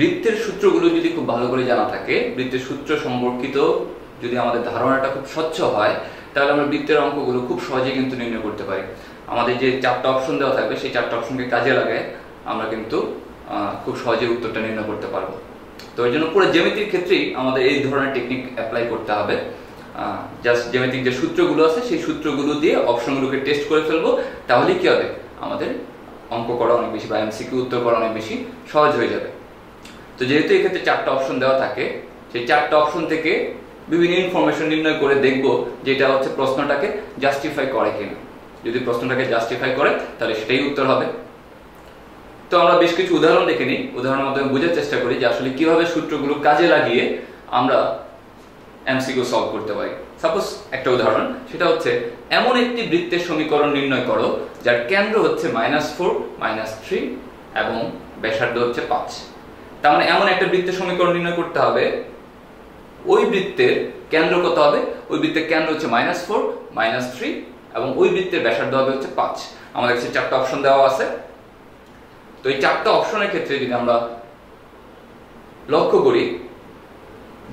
বৃত্তের সূত্রগুলো যদি খুব ভালো করে জানা থাকে, বৃত্তের সূত্র সম্পর্কিত যদি আমাদের ধারণাটা খুব স্বচ্ছ হয়, তাহলে আমরা বৃত্তের অঙ্কগুলো খুব সহজে কিন্তু নির্ণয় করতে পারি। আমাদের যে 4টা অপশন দেওয়া থাকবে সেই 4টা অপশনকে কাজে লাগায় আমরা কিন্তু খুব সহজে উত্তরটা নির্ণয় করতে পারবো। তো এর জন্য পুরো জ্যামিতির ক্ষেত্রেই আমাদের এই ধরনের টেকনিক অ্যাপ্লাই করতে হবে। জাস্ট জ্যামিতিক যে সূত্রগুলো আছে সেই সূত্রগুলো দিয়ে অপশনগুলোকে টেস্ট করে ফেলবো, তাহলেই কি হবে, আমাদের অঙ্ক করা অনেক বেশি বা এমসিকিউ উত্তর করা অনেক বেশি সহজ হয়ে যাবে। তো যেহেতু এক্ষেত্রে 4টা অপশন দেওয়া থাকে, সেই 4টা অপশন থেকে বিভিন্ন ইনফরমেশন নির্ণয় করে দেখবো যেটা হচ্ছে প্রশ্নটাকে জাস্টিফাই করে কিনা। যদি প্রশ্নটাকে জাস্টিফাই করে তাহলে সেটাই উত্তর হবে। তো আমরা বেশ কিছু উদাহরণ দেখে নিই, উদাহরণের মাধ্যমে বোঝার চেষ্টা করি যে আসলে কিভাবে সূত্রগুলো কাজে লাগিয়ে আমরা এমসিকিউ সলভ করতে পারি। সাপোজ একটা উদাহরণ, সেটা হচ্ছে এমন একটি বৃত্তের সমীকরণ নির্ণয় করো যার কেন্দ্র হচ্ছে -4, -3 এবং ব্যাসার্ধ হচ্ছে 5। তার মানে এমন একটা বৃত্তের সমীকরণ নির্ণয় করতে হবে, ওই বৃত্তের কেন্দ্র কত হবে, ওই বৃত্তের কেন্দ্র হচ্ছে -4, -3 এবং ওই বৃত্তের ব্যাসার্ধ হবে হচ্ছে 5। আমাদের কাছে 4টা অপশন দেওয়া আছে। তো এই 4টা অপশনের ক্ষেত্রে যদি আমরা লক্ষ্য করি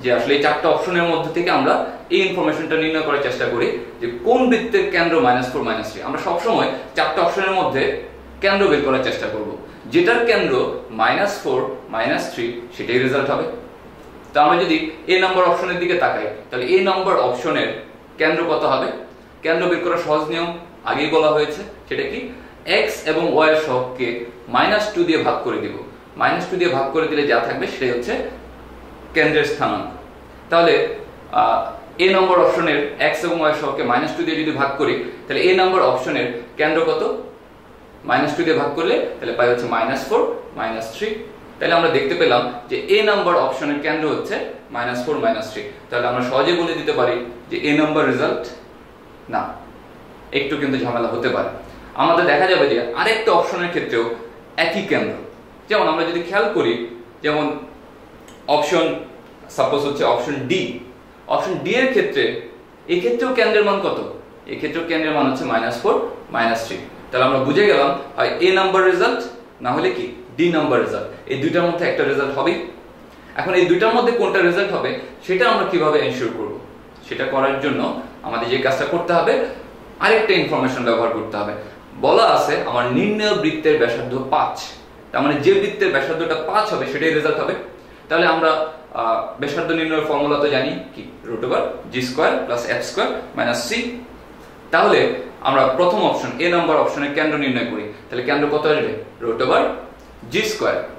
যে আসলে এই 4টা অপশনের মধ্যে থেকে আমরা এই ইনফরমেশনটা নির্ণয় করার চেষ্টা করি যে কোন বৃত্তের কেন্দ্র -4, -3। আমরা সবসময় 4টা অপশনের মধ্যে কেন্দ্র বের করার চেষ্টা করব, যেটার কেন্দ্র -4, -3 সেটাই রেজাল্ট হবে। তো আমরা যদি এ নাম্বার অপশনের দিকে তাকাই, তাহলে এ নাম্বার অপশনের কেন্দ্র কত হবে? কেন্দ্র বের করার সহজ নিয়ম আগেই বলা হয়েছে, সেটা কি, x এবং y এর সহগকে -2 দিয়ে ভাগ করে দিব। -2 দিয়ে ভাগ করে দিলে যা থাকবে সেটাই হচ্ছে কেন্দ্রের স্থানাঙ্ক। তাহলে এ নম্বর অপশনের x এবং y এর সহগকে -2 দিয়ে যদি ভাগ করি, তাহলে এ নম্বর অপশনের কেন্দ্র কত? -2 দিয়ে ভাগ করলে তাহলে পাই হচ্ছে -4, -3। তাহলে আমরা দেখতে পেলাম যে এ নাম্বার অপশনের কেন্দ্র হচ্ছে -4, -3। তাহলে আমরা সহজে বলে দিতে পারি যে এ নাম্বার রেজাল্ট না, একটু কিন্তু ঝামেলা হতে পারে। আমাদের দেখা যাবে যে আরেকটা অপশনের ক্ষেত্রেও একই কেন্দ্র। যেমন আমরা যদি খেয়াল করি, যেমন অপশন সাপোজ হচ্ছে অপশন ডি। অপশন ডি এর ক্ষেত্রে এই ক্ষেত্রেও কেন্দ্রের মান কত? এই ক্ষেত্রেও কেন্দ্রের মান হচ্ছে -4, -3। তাহলে আমরা বুঝে গেলাম হয় এ নাম্বার রেজাল্ট, না হলে কি ডি নাম্বার রেজাল্ট। এই দুইটার মধ্যে একটা রেজাল্ট হবে। এখন এই দুইটার মধ্যে কোনটা রেজাল্ট হবে সেটা আমরা কিভাবে এনশিওর করব? সেটা করার জন্য আমাদের যে কাজটা করতে হবে, আরেকটা ইনফরমেশন ব্যবহার করতে হবে। বলা আছে আমার নির্ণয় বৃত্তের ব্যাসার্ধ 5। তার মানে যে বৃত্তের ব্যাসার্ধটা 5 হবে সেটাই রেজাল্ট হবে। তাহলে আমরা ব্যাসার্ধ নির্ণয়ের ফর্মুলা তো জানি কি, √g² + f² - c। তাহলে আমরা প্রথম অপশন এ নাম্বার অপশনের কেন্দ্র নির্ণয় করি, তাহলে কেন্দ্র কত আসবে? √g²।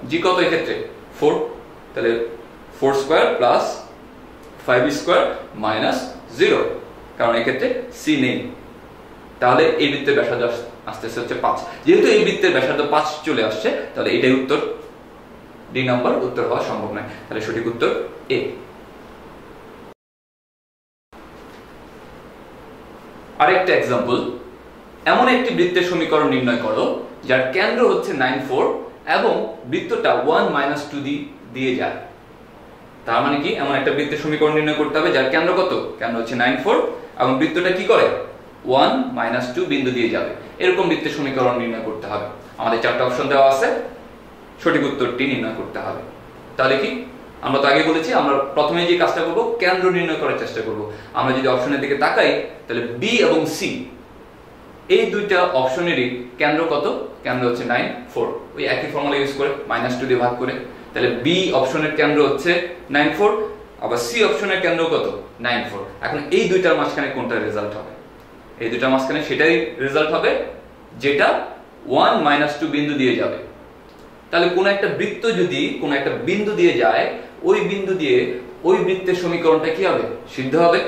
জি কত এই ক্ষেত্রে? 4। তাহলে 4² + 5² - 0, কারণ এই ক্ষেত্রে c নেই। তাহলে এই বৃত্তের ব্যাসার্ধ আসতেছে হচ্ছে 5। যেহেতু এই বৃত্তের ব্যাসার্ধ 5 চলে আসছে, তাহলে এটাই উত্তর। ডি নাম্বার উত্তর হওয়া সম্ভব নয়। তাহলে সঠিক উত্তর এ। আরেকটা এক্সাম্পল, এমন একটি বৃত্তের সমীকরণ নির্ণয় করো যার কেন্দ্র হচ্ছে 9, 4 এবং বৃত্তটা 1, -2 দিয়ে যায়। তার মানে কি, এমন একটা বৃত্তের সমীকরণ নির্ণয় করতে হবে যার কেন্দ্র কত? কেন্দ্র হচ্ছে 9, 4 এবং বৃত্তটা কি করে? 1, -2 বিন্দু দিয়ে যাবে। এরকম বৃত্তের সমীকরণ নির্ণয় করতে হবে। আমাদের 4টা অপশন দেওয়া আছে, সঠিক উত্তরটি নির্ণয় করতে হবে। তাহলে কি, আমরা তো আগে বলেছি আমরা প্রথমে যে কাজটা করব, কেন্দ্র নির্ণয় করার চেষ্টা করব। আমরা যদি অপশনের দিকে তাকাই, তাহলে বি এবং সি এই দুইটা অপশনেরই কেন্দ্র কত? কেন্দ্র হচ্ছে 9, 4। ওই একই ফর্মুলা ইউজ করে -2 দিয়ে ভাগ করে, তাহলে বি অপশনের কেন্দ্র হচ্ছে 9, 4, আবার সি অপশনের কেন্দ্র কত? 9, 4। এখন এই দুইটার মাঝখানে কোনটা রেজাল্ট হবে? এই দুইটার মাঝখানে সেটাই রেজাল্ট হবে যেটা 1, -2 বিন্দু দিয়ে যাবে। তাহলে কোন একটা বৃত্ত যদি কোন একটা বিন্দু দিয়ে যায়, ওই বিন্দু দিয়ে ওই বৃত্তের সমীকরণটা কি হবে? সিদ্ধ হবে।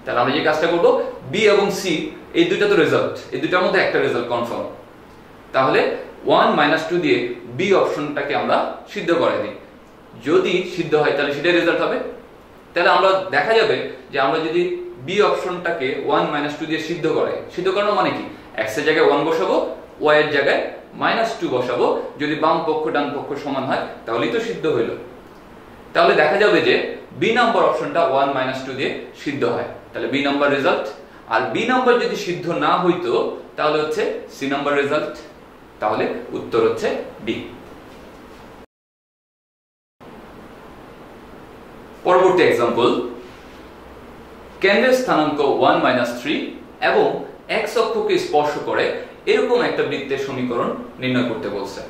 তাহলে আমরা যে কাজটা করব, বি এবং সি এই দুইটা তো রেজাল্ট, এই দুইটার মধ্যে একটা রেজাল্ট কনফার্ম। তাহলে 1, -2 দিয়ে বি অপশনটাকে আমরা সিদ্ধ করে দিই। যদি সিদ্ধ হয় তাহলে সেটাই রেজাল্ট হবে। তাহলে আমরা দেখা যাবে যে আমরা যদি বি অপশনটাকে 1, -2 দিয়ে সিদ্ধ করানো মানে কি, x এর জায়গায় 1 বসাবো, y এর জায়গায় -2 বসাবো। যদি বাম পক্ষ ডান পক্ষ সমান হয় তাহলেই তো সিদ্ধ হইল। তাহলে দেখা যাবে যে বি নাম্বার অপশনটা 1, -2 দিয়ে সিদ্ধ হয়। তাহলে বি নাম্বার রেজাল্ট। আর বি নাম্বার যদি সিদ্ধ না হইতো তাহলে হচ্ছে সি নাম্বার রেজাল্ট। তাহলে উত্তর হচ্ছে ডি। পরবর্তী एग्जांपल কেন্দ্রের স্থানাঙ্ক 1 3 এবং x অক্ষকে স্পর্শ করে এরকম একটা বৃত্তের সমীকরণ নির্ণয় করতে বলছে।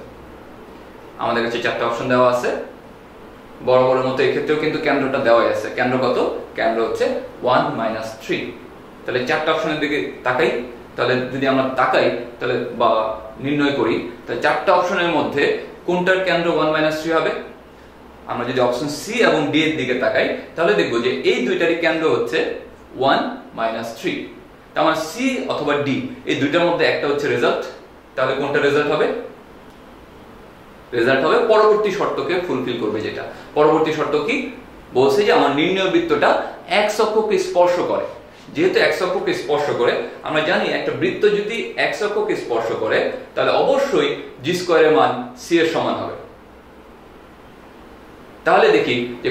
আমাদের কাছে চারটি অপশন দেওয়া আছে, বরাবরের মতো এই ক্ষেত্রেও কিন্তু কেন্দ্রটা দেওয়াই আছে। কেন্দ্র কত? কেন্দ্র হচ্ছে 1 3। তাহলে চারটি অপশনের দিকে তাকাই, তাহলে যদি আমরা তাকাই তাহলে বা নির্ণয় করি তাহলে চারটি অপশনের মধ্যে কোনটার কেন্দ্র 1 3 হবে? আমরা যদি অপশন সি এবং ডি এর দিকে তাকাই তাহলে দেখব যে এই দুইটারই কেন্দ্র হচ্ছে 1 3। তার মানে সি অথবা ডি এই দুইটার মধ্যে একটা হচ্ছে রেজাল্ট। তাহলে কোনটা রেজাল্ট হবে? রেজাল্ট হবে পরবর্তী শর্তকে ফুলফিল করবে। যেটা পরবর্তী শর্ত কি বলছে যে আমার নির্ণয় বৃত্তটা x অক্ষকে স্পর্শ করে। যেহেতু x অক্ষকে স্পর্শ করে, আমরা জানি একটা বৃত্ত যদি x অক্ষকে স্পর্শ করে তাহলে অবশ্যই g স্কয়ারের মান c এর সমান হবে। তাহলে দেখি যে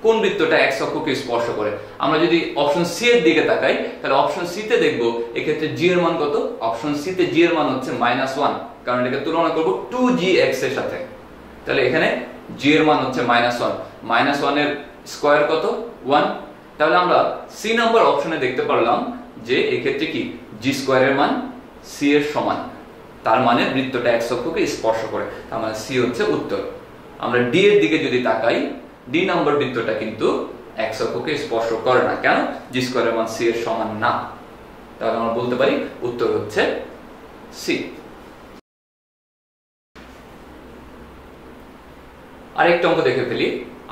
কোন বৃত্তটা x অক্ষকে স্পর্শ করে। আমরা যদি অপশন সি এর দিকে তাকাই তাহলে অপশন সি তে দেখব এক্ষেত্রে g এর মান কত? অপশন সি তে g এর মান হচ্ছে -1, কারণ এটাকে তুলনা করব 2gx এর সাথে। তাহলে এখানে g এর মান হচ্ছে -1, -1 এর স্কয়ার কত? 1। তাহলে আমরা সি নাম্বার অপশনে দেখতে পারলাম যে এই ক্ষেত্রে কি g স্কয়ারের মান c এর সমান। তার মানে বৃত্তটা x অক্ষকে স্পর্শ করে, তার মানে সি হচ্ছে উত্তর। আমরা ডি এর দিকে যদি তাকাই, ডি নাম্বার বৃত্তটা কিন্তু x অক্ষকে স্পর্শ করে না। কেন? g স্কয়ারের মান c এর সমান না। তাহলে আমরা বলতে পারি উত্তর হচ্ছে সি। আরেকটা অঙ্ক দেখে ফেলি।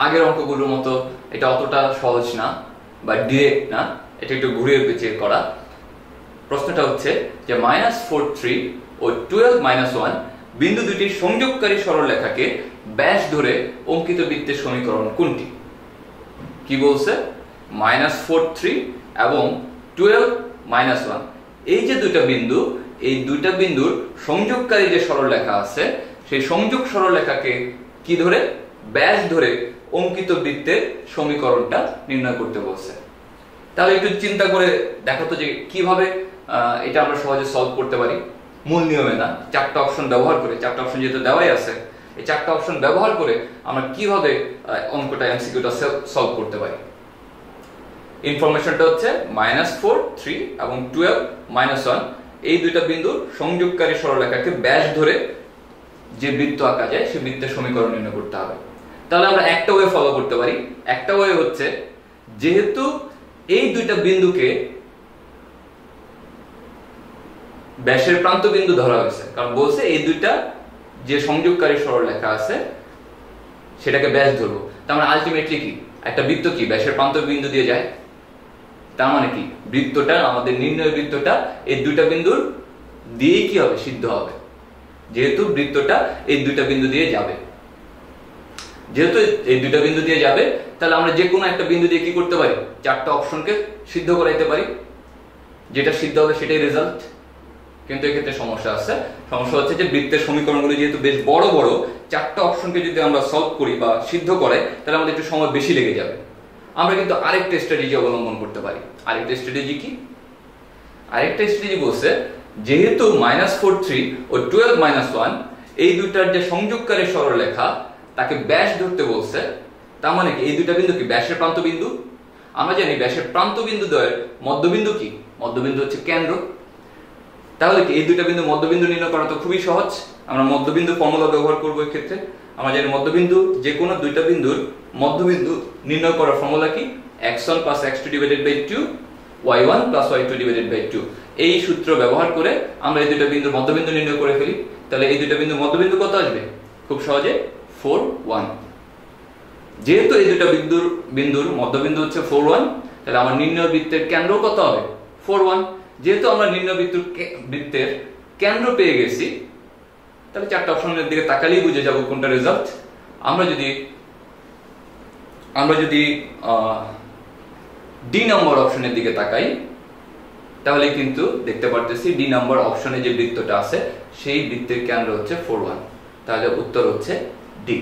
আগের অঙ্কগুলোর মতো এটা অতটা সহজ না বা ডিরেক্ট না, এটা একটু ঘুরিয়ে পেঁচিয়ে করা। প্রশ্নটা হচ্ছে যে -4 3 ও 12 -1 বিন্দু দুটির সংযোগকারী সরলরেখাকে ব্যাস ধরে অঙ্কিত বৃত্তের সমীকরণ কোনটি? কি বলছে? -4 3 এবং 12 -1 এই যে দুইটা বিন্দু, এই দুইটা বিন্দুর সংযোগকারী যে সরলরেখা আছে সেই সংযোগ সরলরেখাকে কি ধরে? ব্যাস ধরে অঙ্কিত বৃত্তের সমীকরণটা নির্ণয় করতে বলছে। তাহলে একটু চিন্তা করে দেখো তো যে কিভাবে এটা আমরা সহজে সলভ করতে পারি। মূল নিয়মে না, চারটা অপশন ব্যবহার করে, চারটা অপশন যেহেতু দেওয়াই আছে, এই চারটা অপশন ব্যবহার করে আমরা কিভাবে অঙ্কটা এমসিকিউটা সলভ করতে পারি। ইনফরমেশনটা হচ্ছে -4 3 এবং 12 -1 এই দুইটা বিন্দুর সংযোগকারী সরলরেখাকে ব্যাস ধরে যে বৃত্ত আঁকা যায় সেই বৃত্তের সমীকরণ নির্ণয় করতে হবে। তাহলে আমরা একটা ওয়ে ফলো করতে পারি। একটা ওয়ে হচ্ছে, যেহেতু এই দুইটা বিন্দুকে ব্যাসের প্রান্ত বিন্দু ধরা হয়েছে, কারণ বলছে এই দুইটা যে সংযোগকারী সরলরেখা আছে সেটাকে ব্যাস ধরবো। তার মানে আলটিমেটলি কি একটা বৃত্ত কি ব্যাসের প্রান্ত বিন্দু দিয়ে যায়? তার মানে কি বৃত্তটা, আমাদের নির্ণয় বৃত্তটা এই দুইটা বিন্দুর দিয়েই কি হবে? সিদ্ধ হবে। যেহেতু বৃত্তটা এই দুইটা বিন্দু দিয়ে যাবে, যেহেতু এই দুইটা বিন্দু দিয়ে যাবে, তাহলে আমরা যে কোনো একটা বিন্দু দিয়ে কি করতে পারি? চারটা অপশনকে সিদ্ধ করাইতে পারি। যেটা সিদ্ধ হবে সেটাই রেজাল্ট। কিন্তু এক্ষেত্রে সমস্যা আছে। সমস্যা হচ্ছে যে বৃত্তের সমীকরণগুলো যেহেতু বেশ বড় বড়, চারটা অপশনকে যদি আমরা সলভ করি বা সিদ্ধ করে তাহলে আমাদের একটু সময় বেশি লেগে যাবে। আমরা কিন্তু আরেকটা স্ট্র্যাটেজি অবলম্বন করতে পারি। আরেকটা স্ট্র্যাটেজি কি? আরেকটা স্ট্র্যাটেজি বলছে, যেহেতু -4 3 ও 12 -1 এই দুইটার যে সংযোগকারী সরলরেখা তাকে ব্যাস ধরতে বলছে। তার মানে কি এই দুইটা বিন্দু কি ব্যাসের প্রান্ত বিন্দু? আমরা জানি ব্যাসের প্রান্ত বিন্দু দ্বয়ের মধ্যবিন্দু কি? মধ্যবিন্দু হচ্ছে কেন্দ্র। তাহলে কি এই দুইটা বিন্দু মধ্যবিন্দু নির্ণয় করা তো খুবই সহজ। আমরা মধ্যবিন্দু ফর্মুলা ব্যবহার করব এই ক্ষেত্রে। আমরা জানি মধ্যবিন্দু, যে কোনো দুইটা বিন্দুর মধ্যবিন্দু নির্ণয় করার ফর্মুলা কি? x1 + x2 / 2 y1 + y2 / 2। এই সূত্র ব্যবহার করে আমরা এই দুইটা বিন্দুর মধ্যবিন্দু নির্ণয় করে ফেলি। তাহলে এই দুইটা বিন্দুর মধ্যবিন্দু কত আসবে? খুব সহজে 4 1। যেহেতু এই দুইটা বিন্দুর মধ্যবিন্দু হচ্ছে 4 1, তাহলে আমার নির্ণয় বৃত্তের কেন্দ্র কত হবে? 4 1। যেহেতু আমরা নির্ণয় বৃত্তের কেন্দ্র পেয়ে গেছি, তাহলে চারটা অপশনের দিকে তাকালেই বুঝে যাব কোনটা রেজাল্ট। আমরা যদি ডি নম্বর অপশনের দিকে তাকাই তাহলে কিন্তু দেখতে পারতেছি ডি নম্বর অপশনে যে বৃত্তটা আছে সেই বৃত্তের কেন্দ্র হচ্ছে 4 1। তাহলে উত্তর হচ্ছে ডি।